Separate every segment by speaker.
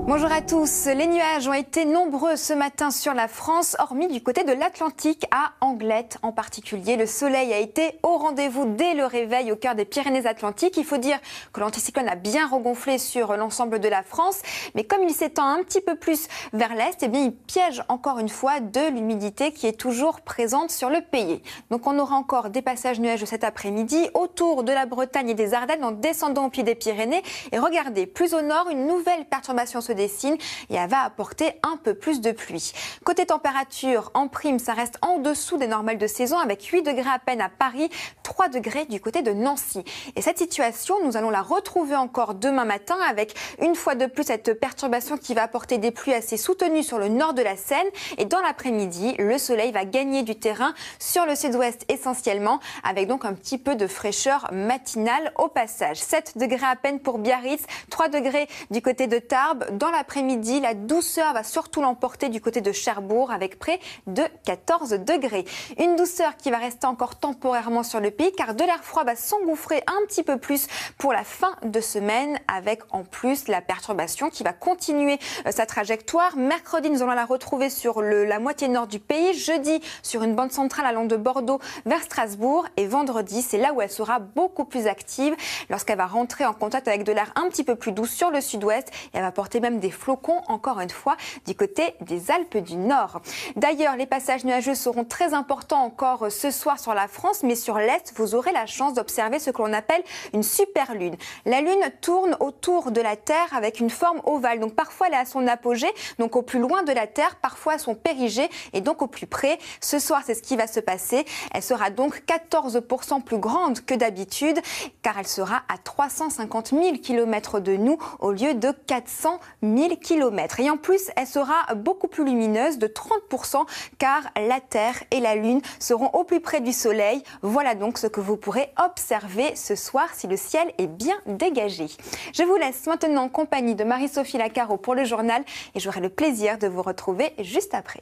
Speaker 1: Bonjour à tous. Les nuages ont été nombreux ce matin sur la France, hormis du côté de l'Atlantique, à Anglet en particulier. Le soleil a été au rendez-vous dès le réveil au cœur des Pyrénées-Atlantiques. Il faut dire que l'anticyclone a bien regonflé sur l'ensemble de la France, mais comme il s'étend un petit peu plus vers l'est, eh bien, il piège encore une fois de l'humidité qui est toujours présente sur le pays. Donc on aura encore des passages nuageux cet après-midi autour de la Bretagne et des Ardennes en descendant au pied des Pyrénées. Et regardez, plus au nord, une nouvelle perturbation se dessine et elle va apporter un peu plus de pluie. Côté température, en prime, ça reste en dessous des normales de saison avec 8 degrés à peine à Paris, 3 degrés du côté de Nancy. Et cette situation, nous allons la retrouver encore demain matin avec une fois de plus cette perturbation qui va apporter des pluies assez soutenues sur le nord de la Seine. Et dans l'après-midi, le soleil va gagner du terrain sur le sud-ouest essentiellement avec donc un petit peu de fraîcheur matinale au passage. 7 degrés à peine pour Biarritz, 3 degrés du côté de Tarbes. Dans l'après-midi, la douceur va surtout l'emporter du côté de Cherbourg avec près de 14 degrés. Une douceur qui va rester encore temporairement sur le pays car de l'air froid va s'engouffrer un petit peu plus pour la fin de semaine avec en plus la perturbation qui va continuer sa trajectoire. Mercredi, nous allons la retrouver sur la moitié nord du pays. Jeudi, sur une bande centrale allant de Bordeaux vers Strasbourg. Et vendredi, c'est là où elle sera beaucoup plus active lorsqu'elle va rentrer en contact avec de l'air un petit peu plus doux sur le sud-ouest. Et elle va porter même des flocons, encore une fois, du côté des Alpes du Nord. D'ailleurs, les passages nuageux seront très importants encore ce soir sur la France, mais sur l'Est, vous aurez la chance d'observer ce que l'on appelle une super lune. La lune tourne autour de la Terre avec une forme ovale. Donc parfois, elle est à son apogée, donc au plus loin de la Terre, parfois à son périgée et donc au plus près. Ce soir, c'est ce qui va se passer. Elle sera donc 14% plus grande que d'habitude, car elle sera à 350 000 km de nous au lieu de 400 000 km. Et en plus, elle sera beaucoup plus lumineuse de 30% car la Terre et la Lune seront au plus près du Soleil. Voilà donc ce que vous pourrez observer ce soir si le ciel est bien dégagé. Je vous laisse maintenant en compagnie de Marie-Sophie Lacaro pour le journal et j'aurai le plaisir de vous retrouver juste après.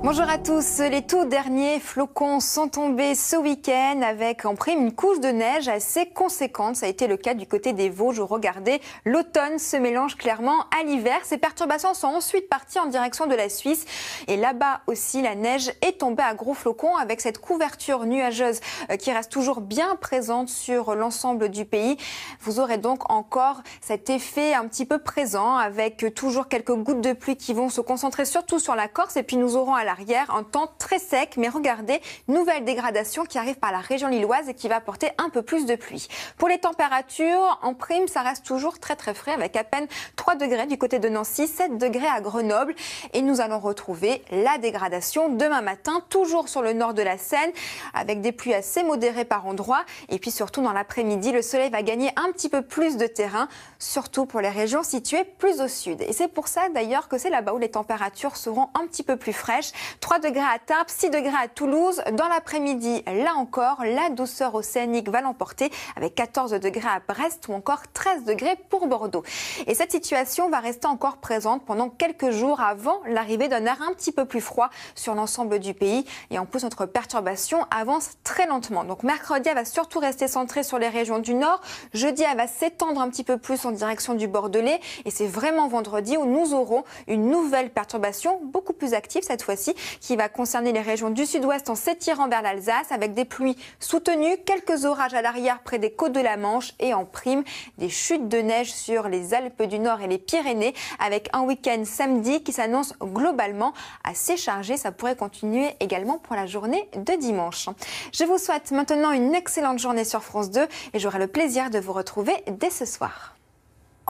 Speaker 1: Bonjour à tous. Les tout derniers flocons sont tombés ce week-end avec en prime une couche de neige assez conséquente. Ça a été le cas du côté des Vosges où, regardez, l'automne se mélange clairement à l'hiver. Ces perturbations sont ensuite parties en direction de la Suisse. Et là-bas aussi, la neige est tombée à gros flocons avec cette couverture nuageuse qui reste toujours bien présente sur l'ensemble du pays. Vous aurez donc encore cet effet un petit peu présent avec toujours quelques gouttes de pluie qui vont se concentrer surtout sur la Corse. Et puis nous aurons à l'arrière un temps très sec, mais regardez, nouvelle dégradation qui arrive par la région lilloise et qui va apporter un peu plus de pluie. Pour les températures, en prime, ça reste toujours très frais avec à peine 3 degrés du côté de Nancy, 7 degrés à Grenoble et nous allons retrouver la dégradation demain matin, toujours sur le nord de la Seine avec des pluies assez modérées par endroits et puis surtout dans l'après-midi, le soleil va gagner un petit peu plus de terrain, surtout pour les régions situées plus au sud. Et c'est pour ça d'ailleurs que c'est là-bas où les températures seront un petit peu plus fraîches. 3 degrés à Tarbes, 6 degrés à Toulouse. Dans l'après-midi, là encore, la douceur océanique va l'emporter avec 14 degrés à Brest ou encore 13 degrés pour Bordeaux. Et cette situation va rester encore présente pendant quelques jours avant l'arrivée d'un air un petit peu plus froid sur l'ensemble du pays. Et en plus, notre perturbation avance très lentement. Donc mercredi, elle va surtout rester centrée sur les régions du nord. Jeudi, elle va s'étendre un petit peu plus en direction du Bordelais. Et c'est vraiment vendredi où nous aurons une nouvelle perturbation beaucoup plus active cette fois-ci, qui va concerner les régions du sud-ouest en s'étirant vers l'Alsace avec des pluies soutenues, quelques orages à l'arrière près des côtes de la Manche et en prime des chutes de neige sur les Alpes du Nord et les Pyrénées avec un week-end samedi qui s'annonce globalement assez chargé. Ça pourrait continuer également pour la journée de dimanche. Je vous souhaite maintenant une excellente journée sur France 2 et j'aurai le plaisir de vous retrouver dès ce soir.